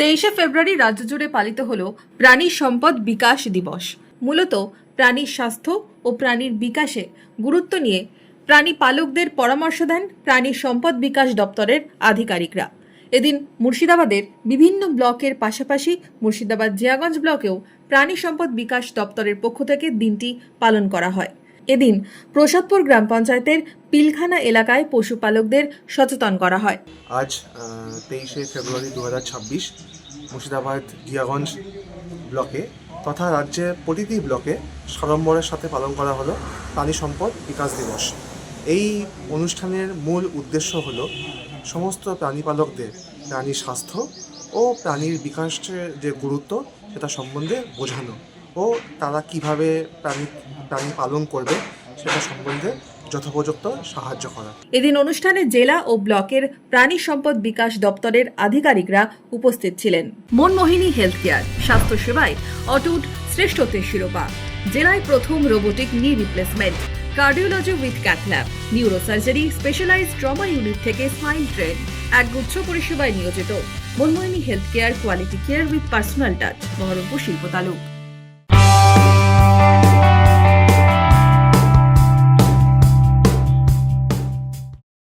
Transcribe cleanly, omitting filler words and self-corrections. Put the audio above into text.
23শে ফেব্রুয়ারি রাজ্য জুড়ে পালিত হলো প্রাণী সম্পদ বিকাশ দিবস। মূলত প্রাণীর স্বাস্থ্য ও প্রাণীর বিকাশে গুরুত্ব নিয়ে প্রাণী পালকদের পরামর্শ দেন প্রাণী সম্পদ বিকাশ দপ্তরের আধিকারিকরা। এদিন মুর্শিদাবাদের বিভিন্ন ব্লকের পাশাপাশি মুর্শিদাবাদ জিয়াগঞ্জ ব্লকেও প্রাণী সম্পদ বিকাশ দপ্তরের পক্ষ থেকে দিনটি পালন করা হয়। এদিন প্রসাদপুর গ্রাম পঞ্চায়েতের পিলখানা এলাকায় পশুপালকদের সচেতন করা হয়। আজ 23শে ফেব্রুয়ারি 2026 মুর্শিদাবাদ জিয়াগঞ্জ ব্লকে তথা রাজ্যের প্রতিটি ব্লকে সাড়ম্বরের সাথে পালন করা হলো প্রাণী সম্পদ বিকাশ দিবস। এই অনুষ্ঠানের মূল উদ্দেশ্য হলো সমস্ত প্রাণীপালকদের প্রাণীর স্বাস্থ্য ও প্রাণীর বিকাশের যে গুরুত্ব সেটা সম্বন্ধে বোঝানো ও তারা কীভাবে প্রাণী পালন করবে সেটা সম্বন্ধে যথোপযুক্ত সাহায্য করা। এদিন অনুষ্ঠানে জেলা ও ব্লকের প্রাণী সম্পদ বিকাশ দপ্তরের আধিকারিকরা উপস্থিত ছিলেন। মনমোহিনী হেলথ কেয়ার, স্বাস্থ্য সেবায় অটুট শ্রেষ্ঠত্বের শিরোপা, জেলায় প্রথম robotic knee replacement, cardiology with cath lab, neurosurgery, specialized trauma unit থেকে স্মাইল ট্রেন, একগুচ্ছ পরিষেবায় নিয়োজিত। Manmohini health care, quality care with personal touch, Baharampur শিল্প তালুক।